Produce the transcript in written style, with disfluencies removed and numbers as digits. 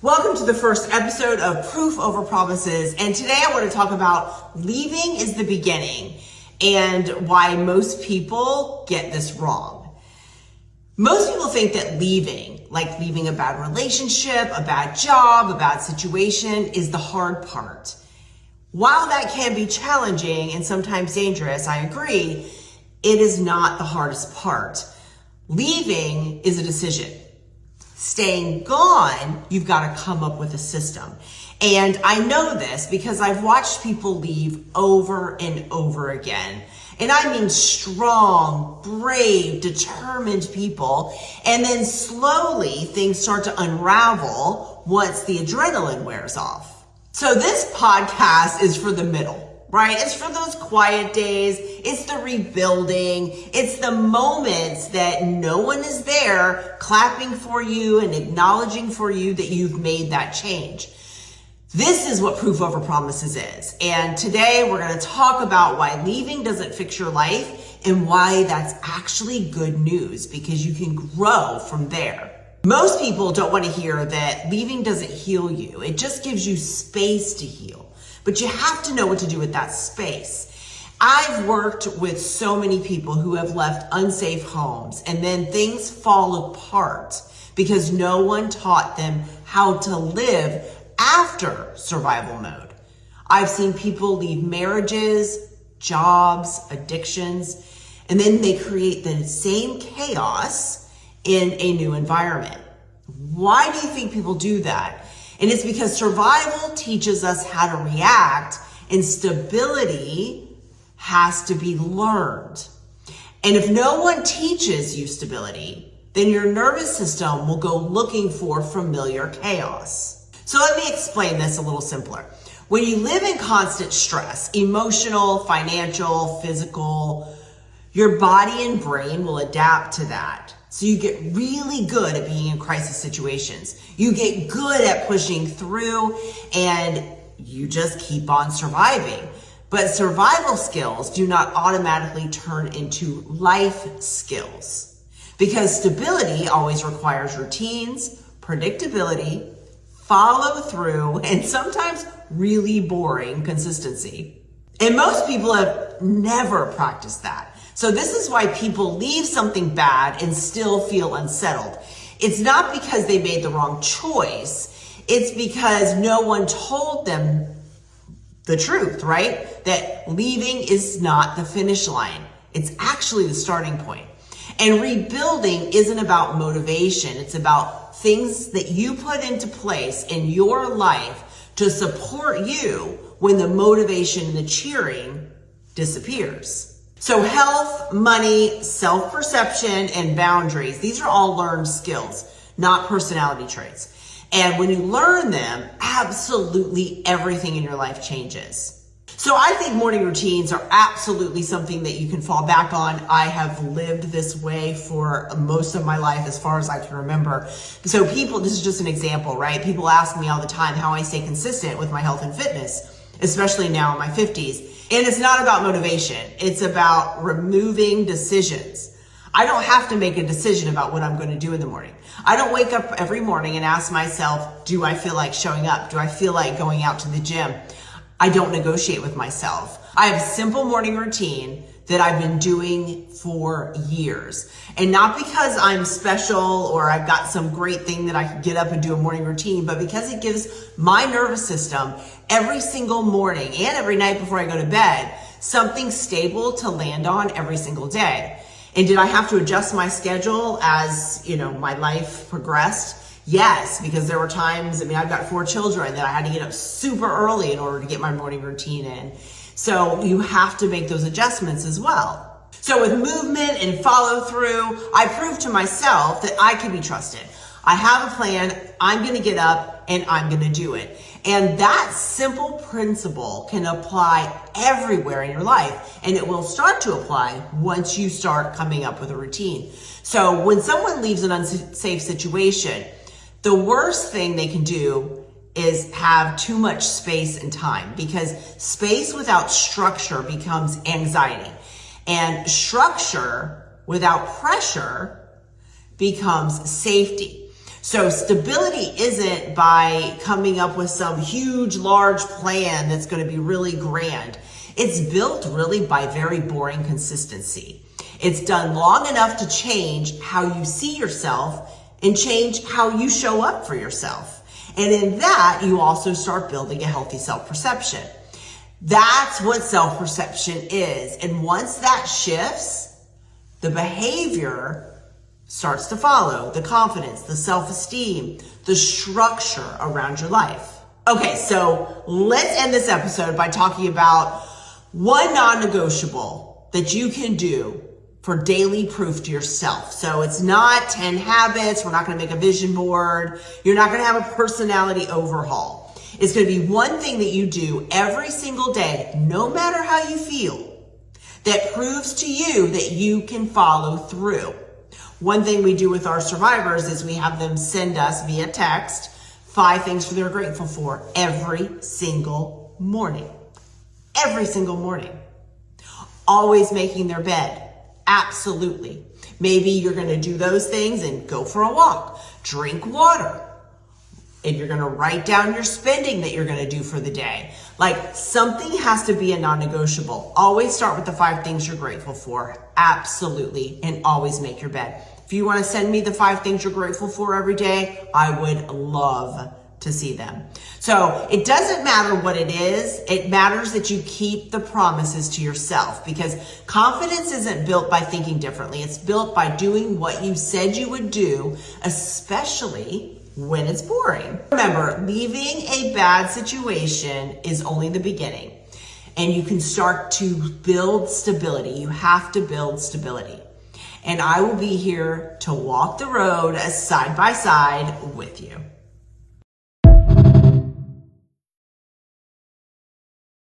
Welcome to the first episode of Proof Over Promises, and today I want to talk about leaving is the beginning and why most people get this wrong. Most people think that leaving, like leaving a bad relationship, a bad job, a bad situation, is the hard part. While that can be challenging and sometimes dangerous, I agree, it is not the hardest part. Leaving is a decision. Staying gone, you've got to come up with a system. And I know this because I've watched people leave over and over again. And I mean strong, brave, determined people. And then slowly things start to unravel once the adrenaline wears off. So this podcast is for the middle. Right? It's for those quiet days. It's the rebuilding. It's the moments that no one is there clapping for you and acknowledging for you that you've made that change. This is what Proof Over Promises is. And today we're going to talk about why leaving doesn't fix your life and why that's actually good news because you can grow from there. Most people don't want to hear that leaving doesn't heal you. It just gives you space to heal. But you have to know what to do with that space. I've worked with so many people who have left unsafe homes and then things fall apart because no one taught them how to live after survival mode. I've seen people leave marriages, jobs, addictions, and then they create the same chaos in a new environment. Why do you think people do that? And it's because survival teaches us how to react and stability has to be learned. And if no one teaches you stability, then your nervous system will go looking for familiar chaos. So let me explain this a little simpler. When you live in constant stress, emotional, financial, physical, your body and brain will adapt to that. So you get really good at being in crisis situations. You get good at pushing through and you just keep on surviving. But survival skills do not automatically turn into life skills because stability always requires routines, predictability, follow through, and sometimes really boring consistency. And most people have never practiced that. So this is why people leave something bad and still feel unsettled. It's not because they made the wrong choice. It's because no one told them the truth, right? That leaving is not the finish line. It's actually the starting point. And rebuilding isn't about motivation. It's about things that you put into place in your life to support you when the motivation and the cheering disappears. So health, money, self-perception, and boundaries, these are all learned skills, not personality traits. And when you learn them, absolutely everything in your life changes. So I think morning routines are absolutely something that you can fall back on. I have lived this way for most of my life as far as I can remember. So this is just an example, right? People ask me all the time how I stay consistent with my health and fitness, especially now in my 50s. And it's not about motivation. It's about removing decisions. I don't have to make a decision about what I'm going to do in the morning. I don't wake up every morning and ask myself, do I feel like showing up? Do I feel like going out to the gym? I don't negotiate with myself. I have a simple morning routine that I've been doing for years. And not because I'm special or I've got some great thing that I can get up and do a morning routine, but because it gives my nervous system every single morning and every night before I go to bed, something stable to land on every single day. And did I have to adjust my schedule as, my life progressed? Yes, because there were times, I've got 4 children that I had to get up super early in order to get my morning routine in. So you have to make those adjustments as well. So with movement and follow through, I proved to myself that I can be trusted. I have a plan, I'm gonna get up and I'm gonna do it. And that simple principle can apply everywhere in your life, and it will start to apply once you start coming up with a routine. So when someone leaves an unsafe situation, the worst thing they can do is have too much space and time, because space without structure becomes anxiety, and structure without pressure becomes safety. So stability isn't by coming up with some huge, large plan that's going to be really grand. It's built really by very boring consistency. It's done long enough to change how you see yourself and change how you show up for yourself. And in that, you also start building a healthy self-perception. That's what self-perception is. And once that shifts, the behavior starts to follow, the confidence, the self-esteem, the structure around your life. Okay, so let's end this episode by talking about one non-negotiable that you can do for daily proof to yourself. So it's not 10 habits. We're not going to make a vision board. You're not going to have a personality overhaul. It's going to be one thing that you do every single day, no matter how you feel, that proves to you that you can follow through. One thing we do with our survivors is we have them send us via text 5 things they're grateful for every single morning. Every single morning. Always making their bed. Absolutely. Maybe you're going to do those things and go for a walk, drink water, and you're going to write down your spending that you're going to do for the day. Like, something has to be a non-negotiable. Always start with the 5 things you're grateful for. Absolutely. And always make your bed. If you want to send me the 5 things you're grateful for every day, I would love to see them. So it doesn't matter what it is. It matters that you keep the promises to yourself, because confidence isn't built by thinking differently. It's built by doing what you said you would do, especially when it's boring. Remember, leaving a bad situation is only the beginning, and you can start to build stability. You have to build stability. And I will be here to walk the road side by side with you.